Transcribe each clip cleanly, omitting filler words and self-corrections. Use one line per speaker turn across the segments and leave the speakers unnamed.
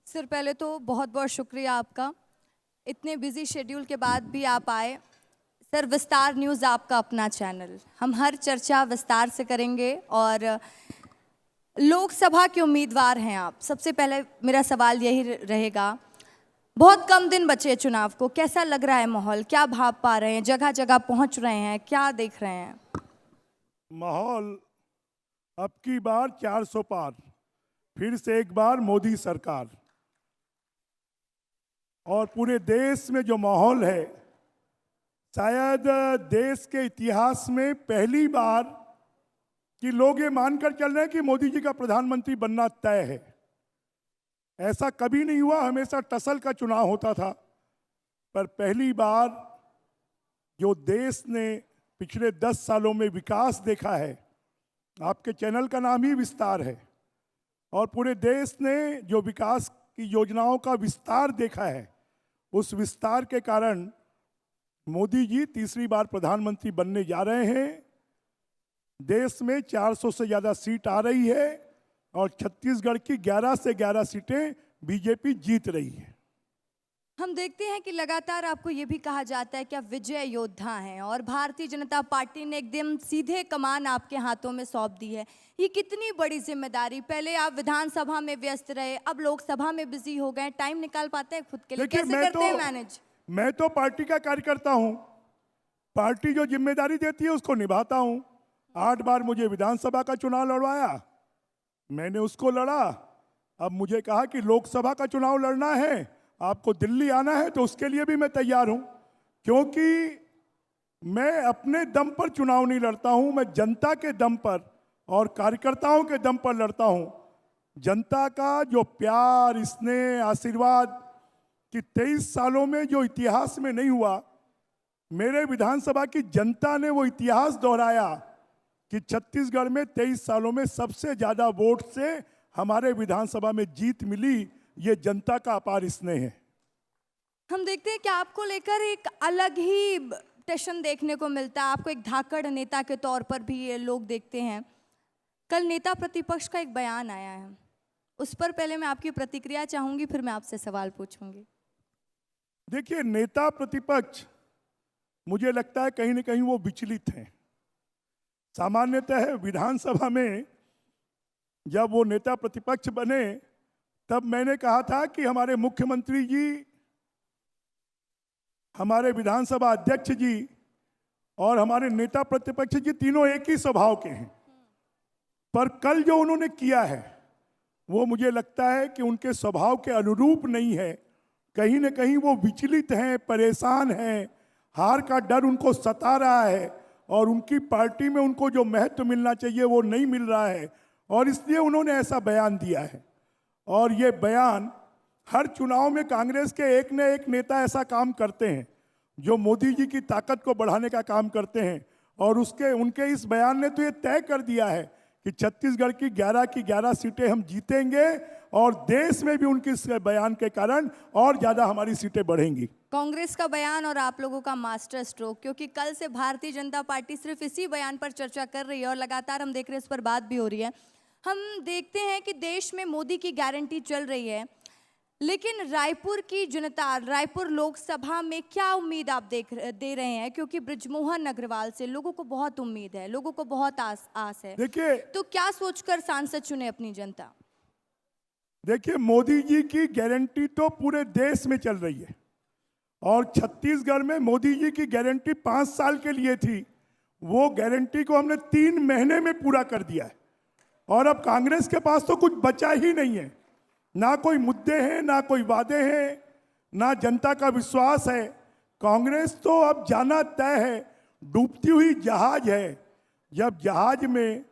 Sir पहले तो बहुत बहुत शुक्रिया आपका, इतने बिजी शेड्यूल के बाद भी आप आए। सर विस्तार न्यूज़ आपका अपना चैनल, हम हर चर्चा विस्तार से करेंगे। और लोकसभा के उम्मीदवार हैं आप, सबसे पहले मेरा सवाल यही रहेगा, बहुत कम दिन बचे चुनाव को, कैसा लग रहा है माहौल, क्या भाप पा रहे हैं, जगह जगह पहुंच रहे हैं, क्या देख रहे हैं?
माहौल अब की बार 400 पार, फिर से एक बार मोदी सरकार। और पूरे देश में जो माहौल है, शायद देश के इतिहास में पहली बार कि लोग ये मानकर चल रहे हैं कि मोदी जी का प्रधानमंत्री बनना तय है। ऐसा कभी नहीं हुआ, हमेशा टसल का चुनाव होता था, पर पहली बार जो देश ने पिछले 10 सालों में विकास देखा है, आपके चैनल का नाम ही विस्तार है, और पूरे देश ने जो विकास की योजनाओं का विस्तार देखा है, उस विस्तार के कारण मोदी जी तीसरी बार प्रधानमंत्री बनने जा रहे हैं। देश में 400 से ज़्यादा सीट आ रही है और छत्तीसगढ़ की 11 से 11 सीटें बीजेपी जीत रही है।
हम देखते हैं कि लगातार आपको ये भी कहा जाता है कि आप विजय योद्धा हैं, और भारतीय जनता पार्टी ने एकदम सीधे कमान आपके हाथों में सौंप दी है। ये कितनी बड़ी जिम्मेदारी, पहले आप विधानसभा में व्यस्त रहे, अब लोकसभा में बिजी हो गए, टाइम निकाल पाते हैं खुद के लिए?
देखिए,
कैसे करते हैं मैनेज?
मैं तो पार्टी का कार्यकर्ता हूं। पार्टी जो जिम्मेदारी देती है उसको निभाता हूं। 8 बार मुझे विधानसभा का चुनाव लड़वाया, मैंने उसको लड़ा। अब मुझे कहा कि लोकसभा का चुनाव लड़ना है, आपको दिल्ली आना है, तो उसके लिए भी मैं तैयार हूं। क्योंकि मैं अपने दम पर चुनाव नहीं लड़ता हूं, मैं जनता के दम पर और कार्यकर्ताओं के दम पर लड़ता हूं। जनता का जो प्यार, स्नेह, आशीर्वाद कि 23 सालों में जो इतिहास में नहीं हुआ, मेरे विधानसभा की जनता ने वो इतिहास दोहराया कि छत्तीसगढ़ में 23 सालों में सबसे ज्यादा वोट से हमारे विधानसभा में जीत मिली। ये जनता का अपार स्नेह है।
हम देखते हैं कि आपको लेकर एक अलग ही टशन देखने को मिलता है, आपको एक धाकड़ नेता के तौर पर भी ये लोग देखते हैं। कल नेता प्रतिपक्ष का एक बयान आया है, उस पर पहले मैं आपकी प्रतिक्रिया चाहूंगी, फिर मैं आपसे सवाल पूछूंगी।
देखिए, नेता प्रतिपक्ष मुझे लगता है कहीं ना कहीं वो विचलित हैं। सामान्यतः विधानसभा में जब वो नेता प्रतिपक्ष बने, तब मैंने कहा था कि हमारे मुख्यमंत्री जी, हमारे विधानसभा अध्यक्ष जी और हमारे नेता प्रतिपक्ष जी तीनों एक ही स्वभाव के हैं। पर कल जो उन्होंने किया है वो मुझे लगता है कि उनके स्वभाव के अनुरूप नहीं है। कहीं ना कहीं वो विचलित हैं, परेशान हैं, हार का डर उनको सता रहा है, और उनकी पार्टी में उनको जो महत्व मिलना चाहिए वो नहीं मिल रहा है, और इसलिए उन्होंने ऐसा बयान दिया है। और ये बयान, हर चुनाव में कांग्रेस के एक न एक नेता ऐसा काम करते हैं जो मोदी जी की ताकत को बढ़ाने का काम करते हैं, और उनके इस बयान ने तो ये तय कर दिया है कि छत्तीसगढ़ की 11 सीटें हम जीतेंगे, और देश में भी उनके इस बयान के कारण और ज्यादा हमारी सीटें बढ़ेंगी।
कांग्रेस का बयान और आप लोगों का मास्टर स्ट्रोक, क्योंकि कल से भारतीय जनता पार्टी सिर्फ इसी बयान पर चर्चा कर रही है और लगातार हम देख रहे हैं इस पर बात भी हो रही है। हम देखते हैं कि देश में मोदी की गारंटी चल रही है, लेकिन रायपुर की जनता, रायपुर लोकसभा में क्या उम्मीद आप दे रहे हैं? क्योंकि बृजमोहन अग्रवाल से लोगों को बहुत उम्मीद है, लोगों को बहुत आस है।
देखिए
तो क्या सोचकर सांसद चुने अपनी जनता?
देखिए मोदी जी की गारंटी तो पूरे देश में चल रही है, और छत्तीसगढ़ में मोदी जी की गारंटी 5 साल के लिए थी। वो गारंटी को हमने 3 महीने में पूरा कर दिया है, और अब कांग्रेस के पास तो कुछ बचा ही नहीं है। ना कोई मुद्दे हैं, ना कोई वादे हैं, ना जनता का विश्वास है। कांग्रेस तो अब जाना तय है, डूबती हुई जहाज है। जब जहाज में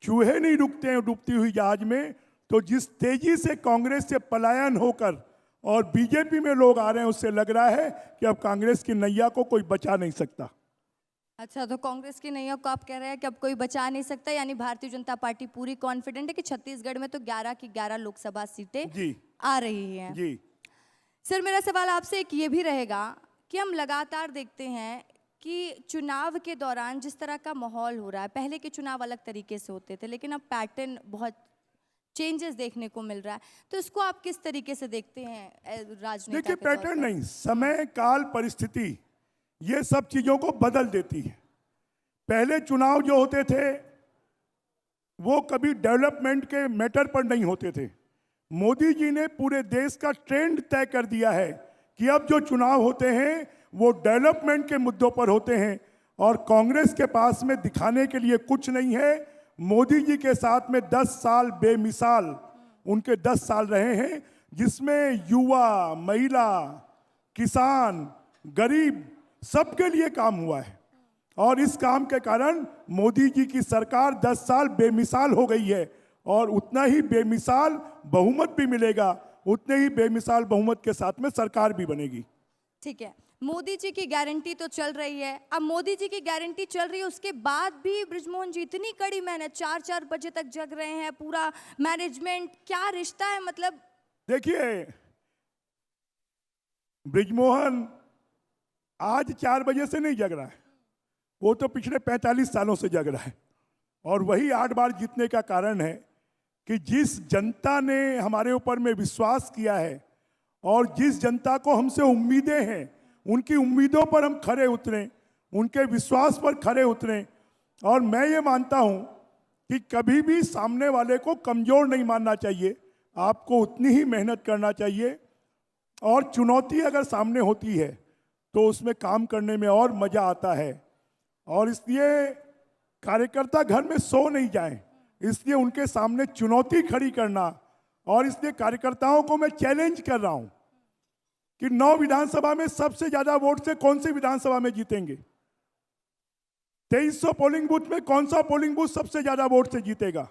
चूहे नहीं रुकते हैं डूबती हुई जहाज में, तो जिस तेजी से कांग्रेस से पलायन होकर और बीजेपी में लोग आ रहे हैं, उससे लग रहा है कि अब कांग्रेस की नैया को कोई बचा नहीं सकता।
अच्छा, तो कांग्रेस की नैया को आप कह रहे हैं कि अब कोई बचा नहीं सकता, यानी भारतीय जनता पार्टी पूरी कॉन्फिडेंट है कि छत्तीसगढ़ में तो 11 की 11 लोकसभा सीटें
जी
आ रही हैं।
जी।
सर मेरा सवाल आपसे एक ये भी रहेगा कि हम लगातार देखते हैं कि चुनाव के दौरान जिस तरह का माहौल हो रहा है, पहले के चुनाव अलग तरीके से होते थे, लेकिन अब पैटर्न बहुत चेंजेस देखने को मिल रहा है, तो इसको आप किस तरीके से देखते हैं राजनेता
देखिए,
के तौर
पैटर्न
पर?
नहीं, समय काल परिस्थिति ये सब चीजों को बदल देती है। पहले चुनाव जो होते थे वो कभी डेवलपमेंट के मैटर पर नहीं होते थे। मोदी जी ने पूरे देश का ट्रेंड तय कर दिया है कि अब जो चुनाव होते हैं वो डेवलपमेंट के मुद्दों पर होते हैं, और कांग्रेस के पास में दिखाने के लिए कुछ नहीं है। मोदी जी के साथ में 10 साल बेमिसाल उनके 10 साल रहे हैं, जिसमें युवा, महिला, किसान, गरीब सबके लिए काम हुआ है। और इस काम के कारण मोदी जी की सरकार 10 साल बेमिसाल हो गई है, और उतना ही बेमिसाल बहुमत भी मिलेगा, उतने ही बेमिसाल बहुमत के साथ में सरकार भी बनेगी।
ठीक है, मोदी जी की गारंटी तो चल रही है। अब मोदी जी की गारंटी चल रही है, उसके बाद भी बृजमोहन जी इतनी कड़ी मेहनत, 4-4 बजे तक जग रहे हैं, पूरा मैनेजमेंट, क्या रिश्ता है मतलब?
देखिए, बृजमोहन आज 4 बजे से नहीं जग रहा है, वो तो पिछले 45 सालों से जग रहा है। और वही 8 बार जीतने का कारण है कि जिस जनता ने हमारे ऊपर में विश्वास किया है और जिस जनता को हमसे उम्मीदें हैं, उनकी उम्मीदों पर हम खरे उतरें, उनके विश्वास पर खरे उतरें। और मैं ये मानता हूं कि कभी भी सामने वाले को कमजोर नहीं मानना चाहिए, आपको उतनी ही मेहनत करना चाहिए। और चुनौती अगर सामने होती है तो उसमें काम करने में और मजा आता है। और इसलिए कार्यकर्ता घर में सो नहीं जाएं, इसलिए उनके सामने चुनौती खड़ी करना। और इसलिए कार्यकर्ताओं को मैं चैलेंज कर रहा हूं कि 9 विधानसभा में सबसे ज्यादा वोट से कौन सी विधानसभा में जीतेंगे? 2300 पोलिंग बूथ में कौन सा पोलिंग बूथ सबसे ज्यादा वोट से जीतेगा?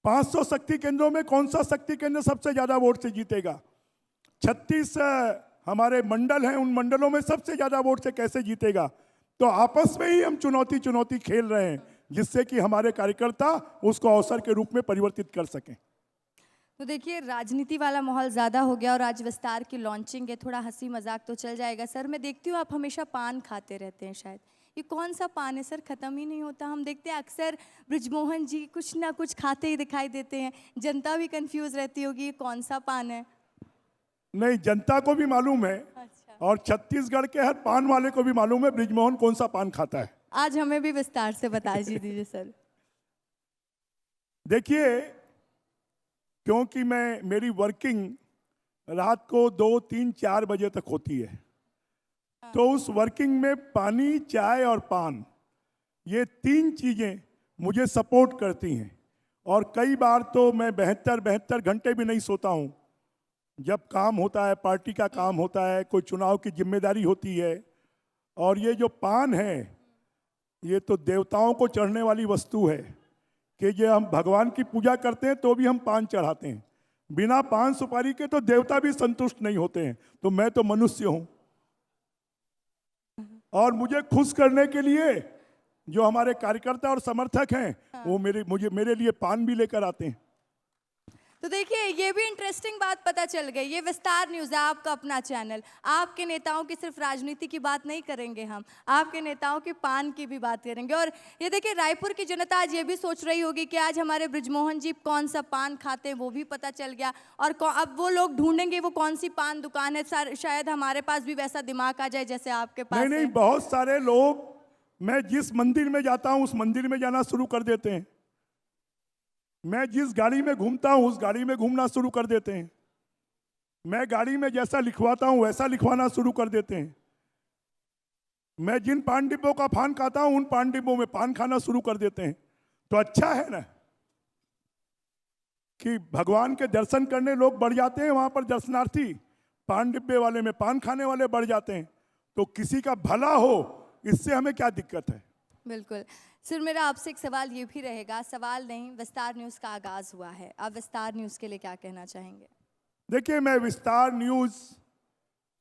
500 शक्ति केंद्रों में कौन सा शक्ति केंद्र सबसे ज्यादा वोट से जीतेगा? 36 हमारे मंडल हैं, उन मंडलों में सबसे ज्यादा वोट से कैसे जीतेगा? तो आपस में ही हम चुनौती खेल रहे हैं, जिससे कि हमारे कार्यकर्ता उसको अवसर के रूप में परिवर्तित कर सकें।
तो देखिए, राजनीति वाला माहौल ज़्यादा हो गया और आज विस्तार की लॉन्चिंग है, थोड़ा हंसी मजाक तो चल जाएगा। सर, मैं देखती हूँ आप हमेशा पान खाते रहते हैं, शायद ये कौन सा पान है सर? ख़त्म ही नहीं होता। हम देखते हैं अक्सर बृजमोहन जी कुछ ना कुछ खाते ही दिखाई देते हैं, जनता भी कंफ्यूज रहती होगी ये कौन सा पान है।
नहीं, जनता को भी मालूम है।
अच्छा,
और छत्तीसगढ़ के हर पान वाले को भी मालूम है बृजमोहन कौन सा पान खाता है।
आज हमें भी विस्तार से बता दीजिए सर।
देखिए, क्योंकि मेरी वर्किंग रात को 2, 3, 4 बजे तक होती है, तो उस वर्किंग में पानी, चाय और पान, ये 3 चीजें मुझे सपोर्ट करती हैं। और कई बार तो मैं 72 घंटे भी नहीं सोता हूं। जब काम होता है, पार्टी का काम होता है, कोई चुनाव की जिम्मेदारी होती है। और ये जो पान है, ये तो देवताओं को चढ़ने वाली वस्तु है कि ये हम भगवान की पूजा करते हैं तो भी हम पान चढ़ाते हैं। बिना पान सुपारी के तो देवता भी संतुष्ट नहीं होते हैं। तो मैं तो मनुष्य हूं, और मुझे खुश करने के लिए जो हमारे कार्यकर्ता और समर्थक हैं, वो मेरे लिए पान भी लेकर आते हैं।
तो देखिए, ये भी इंटरेस्टिंग बात पता चल गई। ये विस्तार न्यूज़ है, आपका अपना चैनल। आपके नेताओं की सिर्फ राजनीति की बात नहीं करेंगे हम, आपके नेताओं के पान की भी बात करेंगे। और ये देखिए, रायपुर की जनता आज ये भी सोच रही होगी कि आज हमारे बृजमोहन जी कौन सा पान खाते हैं, वो भी पता चल गया। और अब वो लोग ढूंढेंगे वो कौन सी पान दुकान है। शायद हमारे पास भी वैसा दिमाग आ जाए जैसे आपके पास
नहीं,
है।
बहुत सारे लोग, मैं जिस मंदिर में जाता हूं उस मंदिर में जाना शुरू कर देते हैं। मैं जिस गाड़ी में घूमता हूं उस गाड़ी में घूमना शुरू कर देते हैं। मैं गाड़ी में जैसा लिखवाता हूं वैसा लिखवाना शुरू कर देते हैं। मैं जिन पान डिब्बों का पान खाता हूं उन पान डिब्बों में पान खाना शुरू कर देते हैं। तो अच्छा है ना कि भगवान के दर्शन करने लोग बढ़ जाते हैं, वहां पर दर्शनार्थी पान डिब्बे वाले में पान खाने वाले बढ़ जाते हैं। तो किसी का भला हो, इससे हमें क्या दिक्कत है?
बिल्कुल सर, मेरा आपसे एक सवाल ये भी रहेगा, सवाल नहीं, विस्तार न्यूज़ का आगाज़ हुआ है, आप विस्तार न्यूज़ के लिए क्या कहना चाहेंगे?
देखिए, मैं विस्तार न्यूज़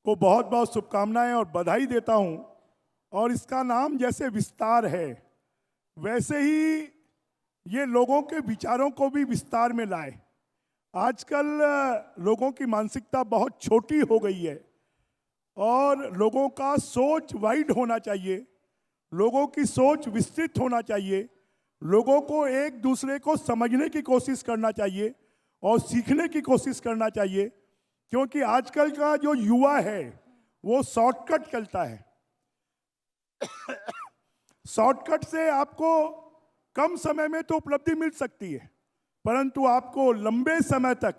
को बहुत बहुत शुभकामनाएं और बधाई देता हूं। और इसका नाम जैसे विस्तार है, वैसे ही ये लोगों के विचारों को भी विस्तार में लाए। आजकल लोगों की मानसिकता बहुत छोटी हो गई है और लोगों का सोच वाइड होना चाहिए, लोगों की सोच विस्तृत होना चाहिए, लोगों को एक दूसरे को समझने की कोशिश करना चाहिए और सीखने की कोशिश करना चाहिए, क्योंकि आजकल का जो युवा है वो शॉर्टकट चलता है। शॉर्टकट से आपको कम समय में तो उपलब्धि मिल सकती है, परंतु आपको लंबे समय तक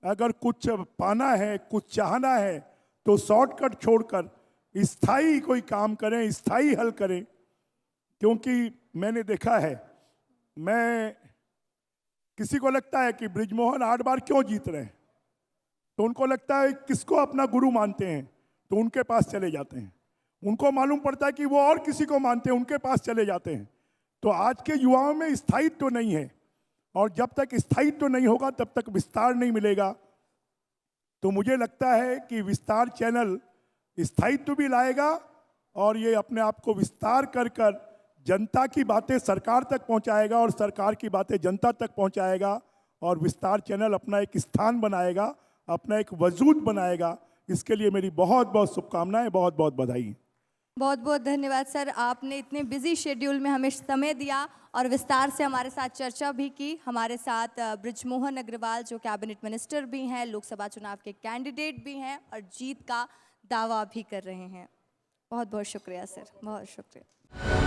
अगर कुछ पाना है, कुछ चाहना है, तो शॉर्टकट छोड़कर स्थायी कोई काम करें, स्थायी हल करें। क्योंकि मैंने देखा है, मैं किसी को लगता है कि बृजमोहन 8 बार क्यों जीत रहे हैं, तो उनको लगता है किसको अपना गुरु मानते हैं, तो उनके पास चले जाते हैं। उनको मालूम पड़ता है कि वो और किसी को मानते हैं, उनके पास चले जाते हैं। तो आज के युवाओं में स्थायित्व तो नहीं है, और जब तक स्थायित्व तो नहीं होगा तब तक विस्तार नहीं मिलेगा। तो मुझे लगता है कि विस्तार चैनल स्थायित्व भी लाएगा, और ये अपने आप को विस्तार कर कर जनता की बातें सरकार तक पहुंचाएगा और सरकार की बातें जनता तक पहुंचाएगा, और विस्तार चैनल अपना एक स्थान बनाएगा, अपना एक वजूद बनाएगा। इसके लिए मेरी बहुत बहुत शुभकामनाएं, बहुत बहुत बधाई।
बहुत बहुत धन्यवाद सर, आपने इतने बिजी शेड्यूल में हमें समय दिया और विस्तार से हमारे साथ चर्चा भी की। हमारे साथ बृजमोहन अग्रवाल जो कैबिनेट मिनिस्टर भी हैं, लोकसभा चुनाव के कैंडिडेट भी हैं और जीत का दावा भी कर रहे हैं। बहुत बहुत शुक्रिया सर, बहुत शुक्रिया।